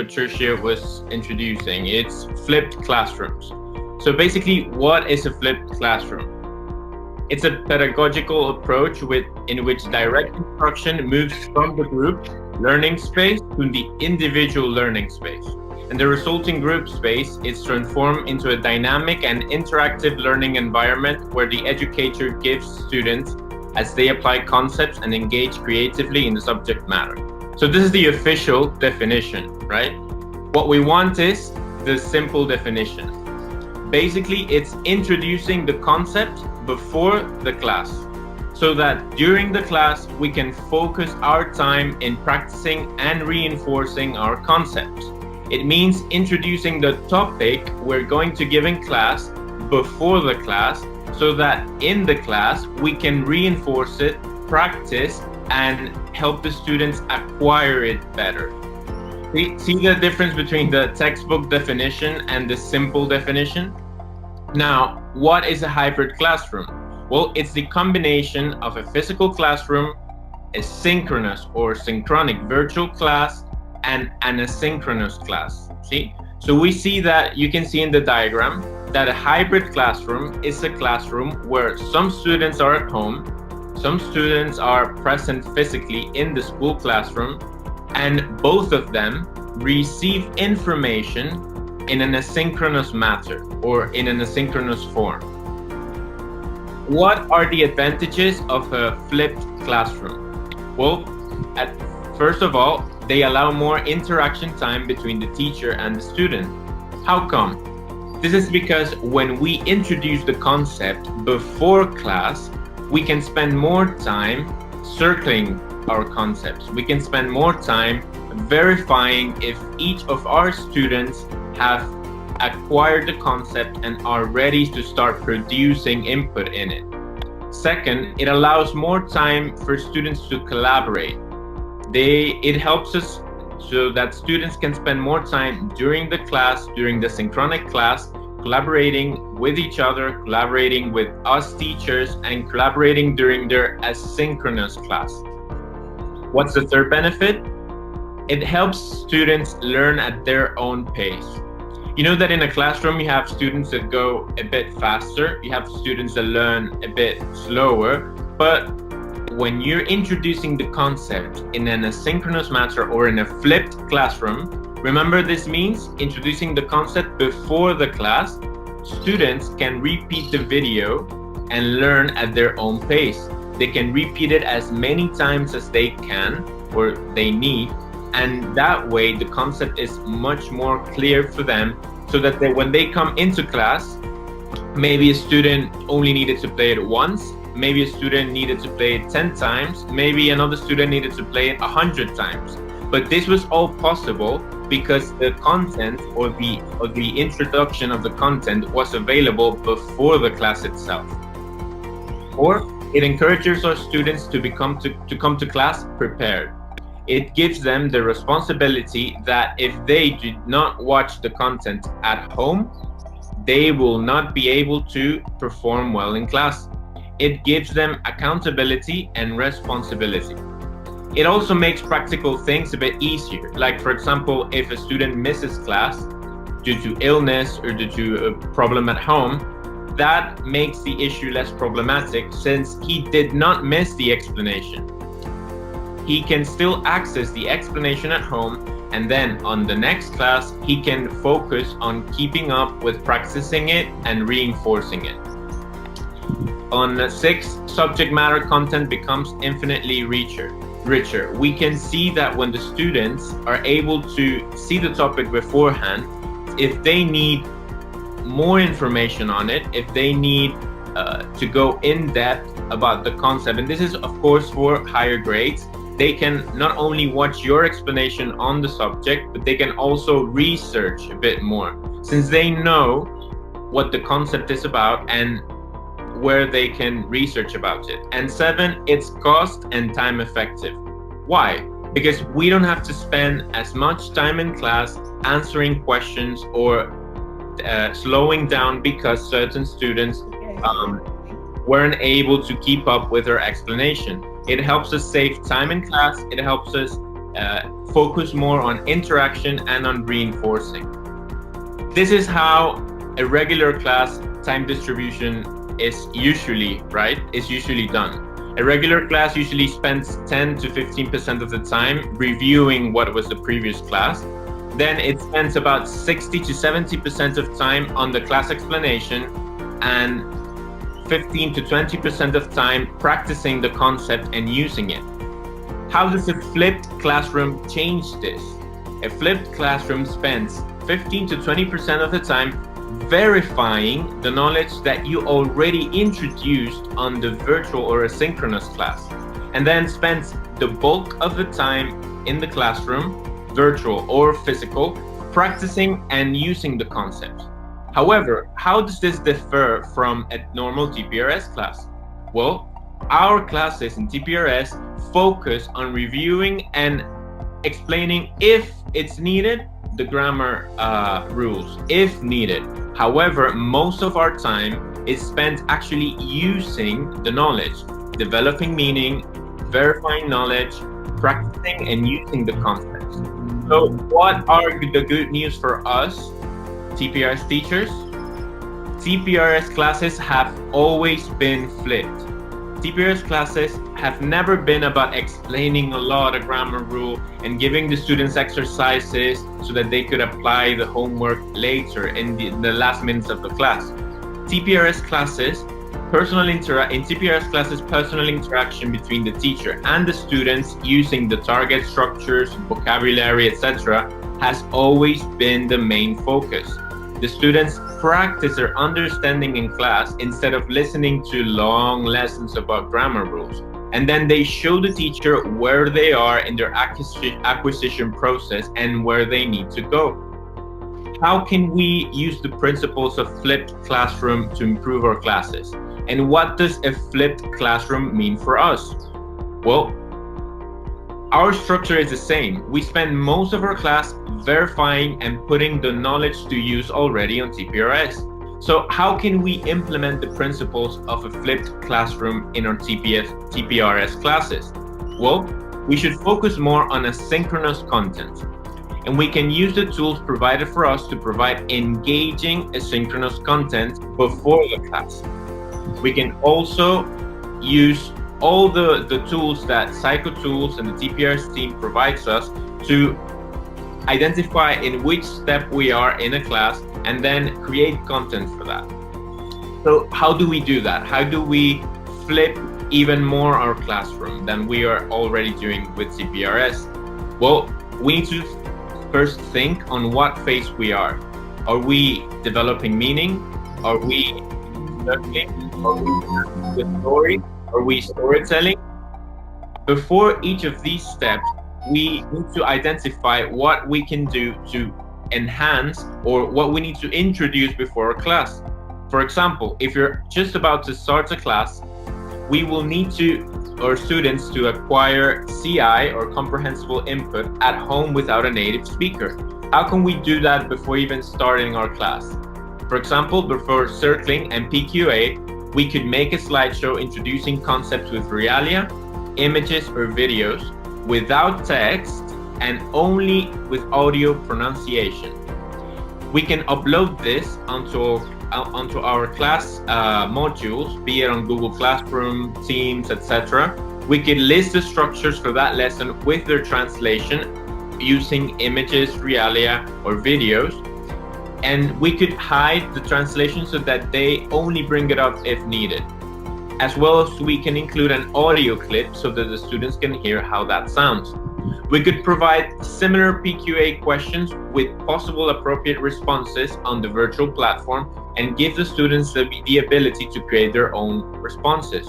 Patricia was introducing. It's flipped classrooms. So basically, what is a flipped classroom? It's a pedagogical approach in which direct instruction moves from the group learning space to the individual learning space. And the resulting group space is transformed into a dynamic and interactive learning environment where the educator gives students as they apply concepts and engage creatively in the subject matter. So this is the official definition, right? What we want is the simple definition. Basically, it's introducing the concept before the class so that during the class we can focus our time in practicing and reinforcing our concepts. It means introducing the topic we're going to give in class before the class so that in the class we can reinforce it, practice, and help the students acquire it better. See the difference between the textbook definition and the simple definition? Now, what is a hybrid classroom? Well, it's the combination of a physical classroom, a synchronous or synchronic virtual class, and an asynchronous class. See? So we see that, you can see in the diagram, that a hybrid classroom is a classroom where some students are at home, some students are present physically in the school classroom, and both of them receive information in an asynchronous matter or in an asynchronous form. What are the advantages of a flipped classroom? Well, first of all, they allow more interaction time between the teacher and the student. How come? This is because when we introduce the concept before class, we can spend more time circling our concepts. We can spend more time verifying if each of our students have acquired the concept and are ready to start producing input in it. Second, it allows more time for students to collaborate. It helps us so that students can spend more time during the class, during the synchronic class, collaborating with each other, collaborating with us teachers, and collaborating during their asynchronous class. What's the third benefit? It helps students learn at their own pace. You know that in a classroom you have students that go a bit faster, you have students that learn a bit slower, but when you're introducing the concept in an asynchronous matter or in a flipped classroom, remember this means introducing the concept before the class, students can repeat the video and learn at their own pace. They can repeat it as many times as they can or they need, and that way the concept is much more clear for them so that when they come into class, maybe a student only needed to play it once, maybe a student needed to play it 10 times, maybe another student needed to play it 100 times. But this was all possible because the content or the introduction of the content was available before the class itself. Or it encourages our students to come to class prepared. It gives them the responsibility that if they do not watch the content at home, they will not be able to perform well in class. It gives them accountability and responsibility. It also makes practical things a bit easier. Like, for example, if a student misses class due to illness or due to a problem at home, that makes the issue less problematic since he did not miss the explanation. He can still access the explanation at home, and then on the next class, he can focus on keeping up with practicing it and reinforcing it. On 6, subject matter content becomes infinitely richer. We can see that when the students are able to see the topic beforehand, if they need more information on it, if they need to go in depth about the concept, and this is of course for higher grades, they can not only watch your explanation on the subject, but they can also research a bit more, since they know what the concept is about and where they can research about it. And 7, it's cost and time effective. Why? Because we don't have to spend as much time in class answering questions or slowing down because certain students weren't able to keep up with her explanation. It helps us save time in class. It helps us focus more on interaction and on reinforcing. This is how a regular class time distribution is usually done. A regular class usually spends 10 to 15% of the time reviewing what was the previous class. Then it spends about 60 to 70% of time on the class explanation and 15 to 20% of time practicing the concept and using it. How does a flipped classroom change this? A flipped classroom spends 15 to 20% of the time verifying the knowledge that you already introduced on the virtual or asynchronous class, and then spends the bulk of the time in the classroom, virtual or physical, practicing and using the concept. However, how does this differ from a normal TPRS class? Well, our classes in TPRS focus on reviewing and explaining, if it's needed, the grammar rules, if needed. However, most of our time is spent actually using the knowledge, developing meaning, verifying knowledge, practicing and using the concepts. So what are the good news for us, TPRS teachers? TPRS classes have always been flipped. TPRS classes have never been about explaining a lot of grammar rule and giving the students exercises so that they could apply the homework later in the last minutes of the class. TPRS classes, personal interaction between the teacher and the students using the target structures, vocabulary, etc., has always been the main focus. The students practice their understanding in class instead of listening to long lessons about grammar rules. And then they show the teacher where they are in their acquisition process and where they need to go. How can we use the principles of flipped classroom to improve our classes? And what does a flipped classroom mean for us? Well, our structure is the same. We spend most of our class verifying and putting the knowledge to use already on TPRS. So how can we implement the principles of a flipped classroom in our TPRS classes? Well, we should focus more on asynchronous content. And we can use the tools provided for us to provide engaging asynchronous content before the class. We can also use all the tools that Psycho Tools and the TPRS team provides us to identify in which step we are in a class and then create content for that. So how do we do that? How do we flip even more our classroom than we are already doing with TPRS? Well, we need to first think on what phase we are. Are we developing meaning? Are we learning? Are we the story? Are we storytelling? Before each of these steps, we need to identify what we can do to enhance or what we need to introduce before a class. For example, if you're just about to start a class, we will need our students to acquire CI or comprehensible input at home without a native speaker. How can we do that before even starting our class? For example, before circling and PQA, we could make a slideshow introducing concepts with realia, images or videos, without text, and only with audio pronunciation. We can upload this onto our class modules, be it on Google Classroom, Teams, etc. We could list the structures for that lesson with their translation using images, realia, or videos. And we could hide the translation so that they only bring it up if needed. As well as we can include an audio clip so that the students can hear how that sounds. We could provide similar PQA questions with possible appropriate responses on the virtual platform and give the students the ability to create their own responses.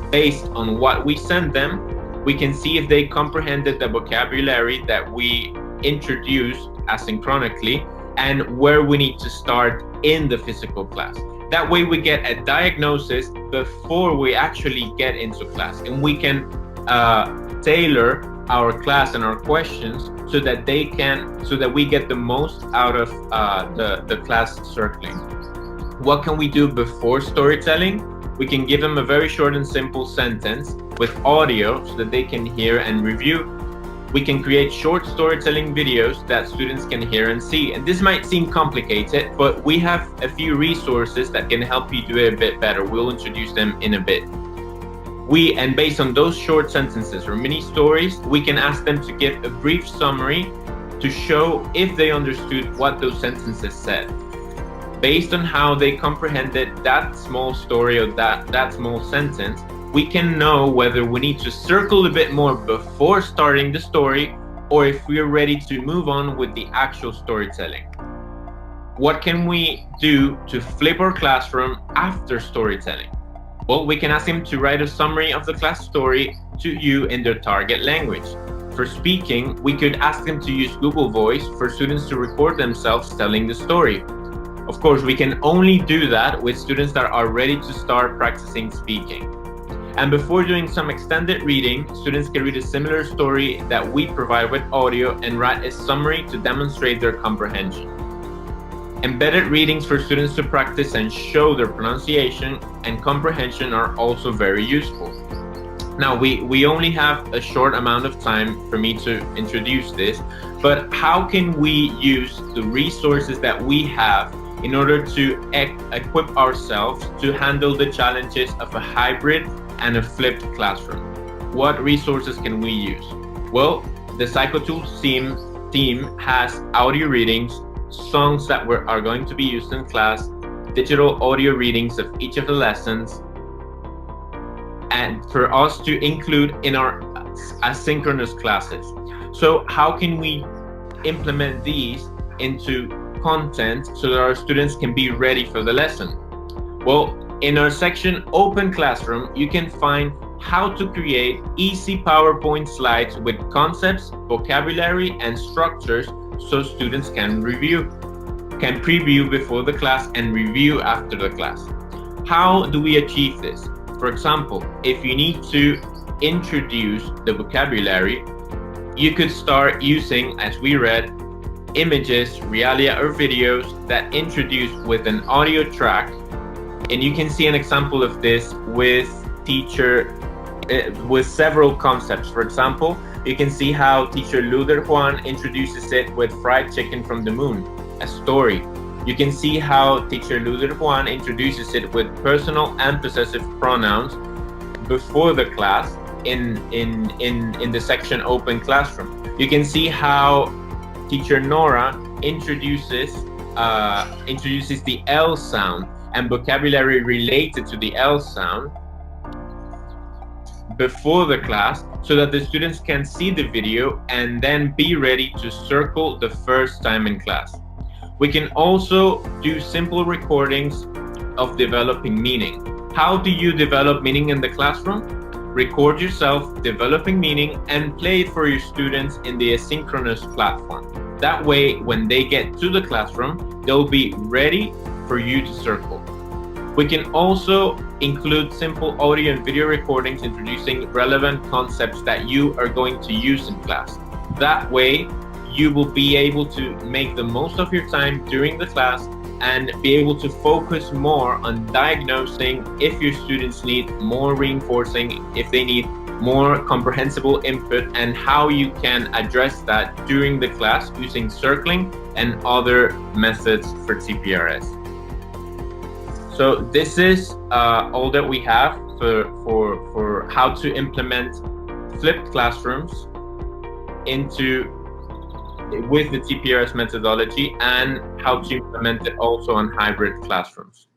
Based on what we send them, we can see if they comprehended the vocabulary that we introduced asynchronously and where we need to start in the physical class. That way we get a diagnosis before we actually get into class, and we can tailor our class and our questions so that we get the most out of the class circling. What can we do before storytelling? We can give them a very short and simple sentence with audio so that they can hear and review. We can create short storytelling videos that students can hear and see. And this might seem complicated, but we have a few resources that can help you do it a bit better. We'll introduce them in a bit. And based on those short sentences or mini stories, we can ask them to give a brief summary to show if they understood what those sentences said. Based on how they comprehended that small story or that small sentence, we can know whether we need to circle a bit more before starting the story or if we're ready to move on with the actual storytelling. What can we do to flip our classroom after storytelling? Well, we can ask them to write a summary of the class story to you in their target language. For speaking, we could ask them to use Google Voice for students to record themselves telling the story. Of course, we can only do that with students that are ready to start practicing speaking. And before doing some extended reading, students can read a similar story that we provide with audio and write a summary to demonstrate their comprehension. Embedded readings for students to practice and show their pronunciation and comprehension are also very useful. Now, we only have a short amount of time for me to introduce this, but how can we use the resources that we have in order to equip ourselves to handle the challenges of a hybrid and a flipped classroom? What resources can we use? Well, the PsychoTools team has audio readings, songs that are going to be used in class, digital audio readings of each of the lessons, and for us to include in our asynchronous classes. So how can we implement these into content so that our students can be ready for the lesson? Well, in our section Open Classroom, you can find how to create easy PowerPoint slides with concepts, vocabulary, and structures so students can preview before the class and review after the class. How do we achieve this? For example, if you need to introduce the vocabulary, you could start using, as we read, images, realia, or videos that introduce with an audio track. And you can see an example of this with several concepts. For example, you can see how teacher Luder Juan introduces it with fried chicken from the moon, a story. You can see how teacher Luder Juan introduces it with personal and possessive pronouns before the class in the section Open Classroom. You can see how teacher Nora introduces the L sound and vocabulary related to the L sound before the class so that the students can see the video and then be ready to circle the first time in class. We can also do simple recordings of developing meaning. How do you develop meaning in the classroom? Record yourself developing meaning and play it for your students in the asynchronous platform. That way, when they get to the classroom, they'll be ready for you to circle. We can also include simple audio and video recordings introducing relevant concepts that you are going to use in class. That way, you will be able to make the most of your time during the class and be able to focus more on diagnosing if your students need more reinforcing, if they need more comprehensible input, and how you can address that during the class using circling and other methods for TPRS. So this is all that we have for how to implement flipped classrooms with the TPRS methodology and how to implement it also on hybrid classrooms.